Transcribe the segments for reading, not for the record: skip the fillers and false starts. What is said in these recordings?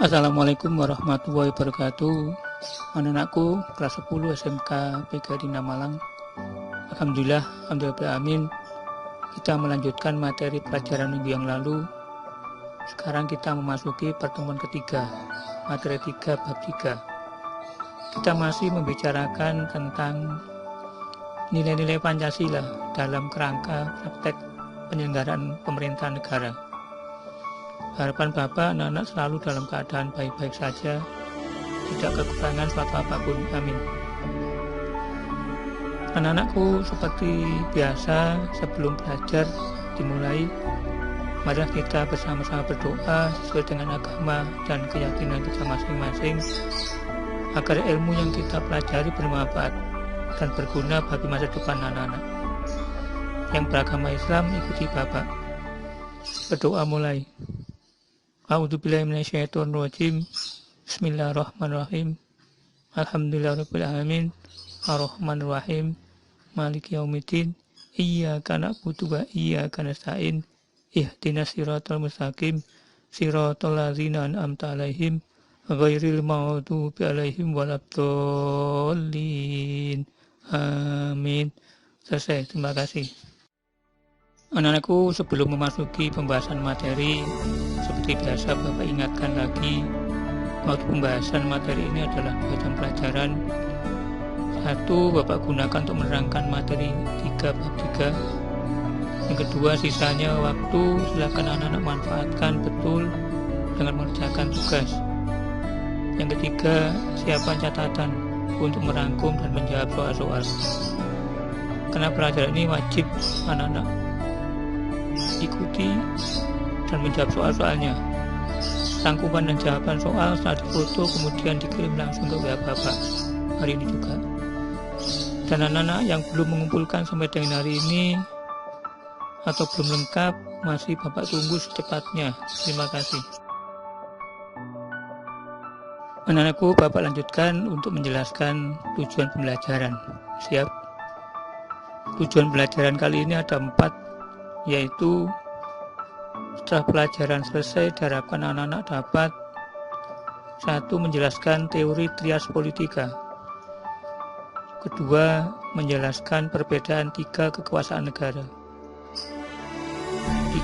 Assalamualaikum warahmatullahi wabarakatuh. Anak-anakku kelas 10 SMK PG Dina Malang. Alhamdulillah, amin. Kita melanjutkan materi pelajaran minggu yang lalu. Sekarang kita memasuki pertemuan ketiga, materi 3 bab 3. Kita masih membicarakan tentang nilai-nilai Pancasila dalam kerangka praktek penyelenggaraan pemerintahan negara. Harapan Bapak anak-anak selalu dalam keadaan baik-baik saja, tidak kekurangan suatu apapun. Amin. Anak-anakku, seperti biasa sebelum belajar dimulai, mari kita bersama-sama berdoa sesuai dengan agama dan keyakinan kita masing-masing, agar ilmu yang kita pelajari bermanfaat dan berguna bagi masa depan anak-anak. Yang beragama Islam ikuti Bapak. Berdoa mulai. A'udzubillahi minasyaitonirrajim. Bismillahirrahmanirrahim. Alhamdulillahirabbil alamin. Arrahmanirrahim. Maliki yaumiddin. Iyyaka na'budu wa iyyaka nasta'in. Ihdinas siratal mustaqim. Siratal ladzina an'amta 'alaihim ghairil maghdubi 'alaihim waladdallin. Amin. Selesai. Terima kasih. Anak-anakku, sebelum memasuki pembahasan materi, seperti biasa Bapak ingatkan lagi, waktu pembahasan materi ini adalah 2 jam pelajaran. 1, Bapak gunakan untuk menerangkan materi 3 bab 3. Yang kedua, sisanya waktu silakan anak-anak manfaatkan betul dengan mengerjakan tugas. Yang ketiga, siapkan catatan untuk merangkum dan menjawab soal-soal. Karena pelajaran ini wajib anak-anak ikuti dan menjawab soal-soalnya. Rangkuman dan jawaban soal setelah difoto kemudian dikirim langsung ke WA Bapak hari ini juga. Dan anak-anak yang belum mengumpulkan sampai dengan hari ini atau belum lengkap, masih Bapak tunggu secepatnya. Terima kasih. Anak-anakku, Bapak lanjutkan untuk menjelaskan tujuan pembelajaran. Siap? Tujuan pembelajaran kali ini ada 4, yaitu setelah pelajaran selesai diharapkan anak-anak dapat 1. Menjelaskan teori trias politika. 2. Menjelaskan perbedaan 3 kekuasaan negara.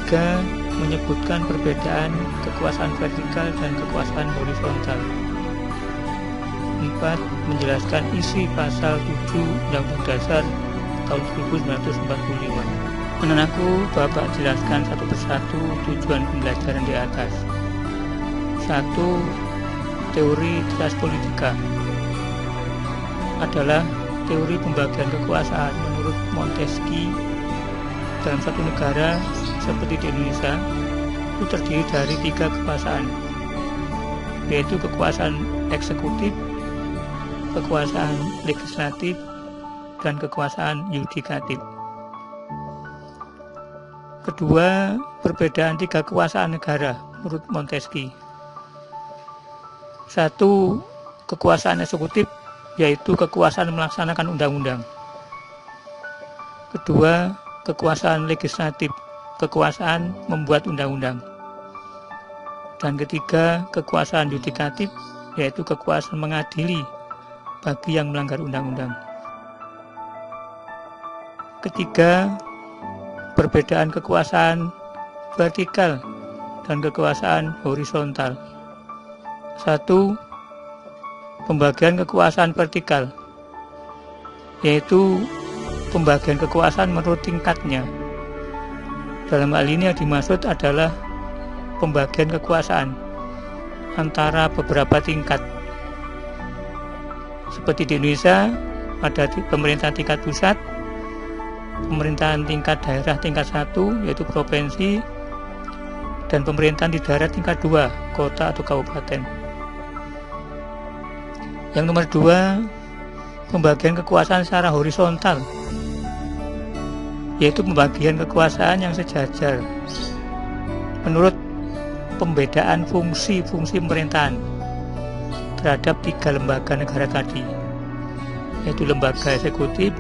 3. Menyebutkan perbedaan kekuasaan vertikal dan kekuasaan horizontal. 4. Menjelaskan isi pasal 7 Undang-Undang Dasar tahun 1945. Anak-anakku, Bapak jelaskan satu persatu tujuan pembelajaran di atas. 1. Teori trias politika adalah teori pembagian kekuasaan menurut Montesquieu. Dalam satu negara seperti di Indonesia itu terdiri dari 3 kekuasaan, yaitu kekuasaan eksekutif, kekuasaan legislatif, dan kekuasaan yudikatif. Kedua, perbedaan 3 kekuasaan negara menurut Montesquieu. 1. Kekuasaan eksekutif, yaitu kekuasaan melaksanakan undang-undang. 2. Kekuasaan legislatif, kekuasaan membuat undang-undang. Dan 3. Kekuasaan yudikatif, yaitu kekuasaan mengadili bagi yang melanggar undang-undang. Ketiga, perbedaan kekuasaan vertikal dan kekuasaan horizontal. 1. Pembagian kekuasaan vertikal, yaitu pembagian kekuasaan menurut tingkatnya. Dalam hal ini yang dimaksud adalah pembagian kekuasaan antara beberapa tingkat. Seperti di Indonesia, ada pemerintahan tingkat pusat, pemerintahan tingkat daerah tingkat 1 yaitu provinsi, dan pemerintahan di daerah tingkat 2 kota atau kabupaten. Yang nomor 2, pembagian kekuasaan secara horizontal, yaitu pembagian kekuasaan yang sejajar menurut pembedaan fungsi-fungsi pemerintahan terhadap 3 lembaga negara tadi, yaitu lembaga eksekutif,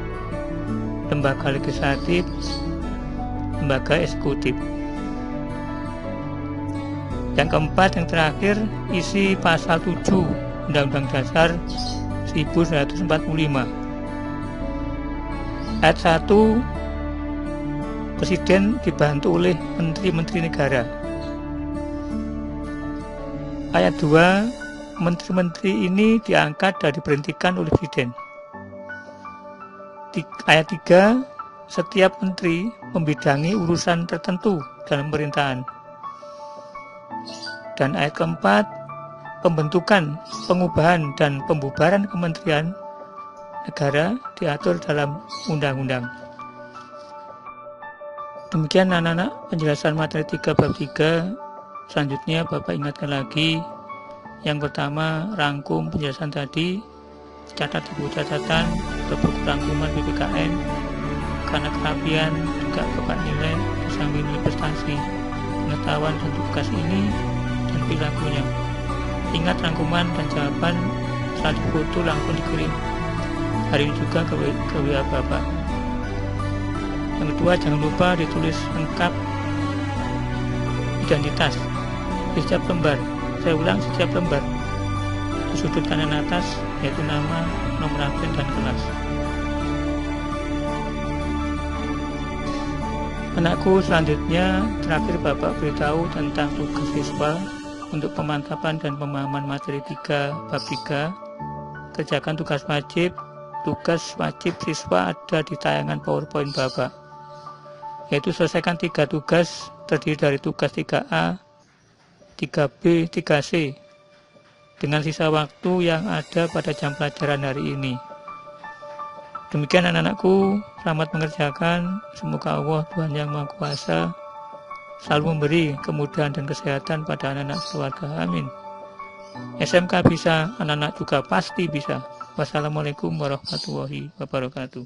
lembaga legislatif, lembaga eksekutif. Yang keempat, yang terakhir, isi pasal 7 Undang-Undang Dasar 1945. Ayat 1, Presiden dibantu oleh Menteri-Menteri Negara. Ayat 2, Menteri-Menteri ini diangkat dan diberhentikan oleh Presiden. Ayat 3, setiap menteri membidangi urusan tertentu dalam pemerintahan. Dan ayat keempat, pembentukan, pengubahan, dan pembubaran kementerian negara diatur dalam undang-undang. Demikian anak-anak penjelasan materi 3 bab 3. Selanjutnya Bapak ingatkan lagi. Yang pertama, rangkum penjelasan tadi, catat di buku catatan atau buku rangkuman PPKN. Karena kerapian juga Bapak nilai sambil nilai prestasi, pengetahuan dan tugas ini dan perilakunya. Ingat rangkuman dan jawaban setelah difoto langsung dikirim. Hari ini juga ke WA Bapak. Yang kedua, jangan lupa ditulis lengkap identitas di setiap lembar. Saya ulang, setiap lembar. Di sudut kanan atas yaitu nama, nomor absen, dan kelas. Anakku, selanjutnya terakhir Bapak beritahu tentang tugas siswa untuk pemantapan dan pemahaman materi 3 bab 3. Kerjakan tugas wajib. Tugas wajib siswa ada di tayangan PowerPoint Bapak, yaitu selesaikan 3 tugas terdiri dari tugas 3A, 3B, 3C dengan sisa waktu yang ada pada jam pelajaran hari ini. Demikian anak-anakku, selamat mengerjakan. Semoga Allah Tuhan Yang Maha Kuasa selalu memberi kemudahan dan kesehatan pada anak-anak keluarga. Amin. SMK bisa, anak-anak juga pasti bisa. Wassalamualaikum warahmatullahi wabarakatuh.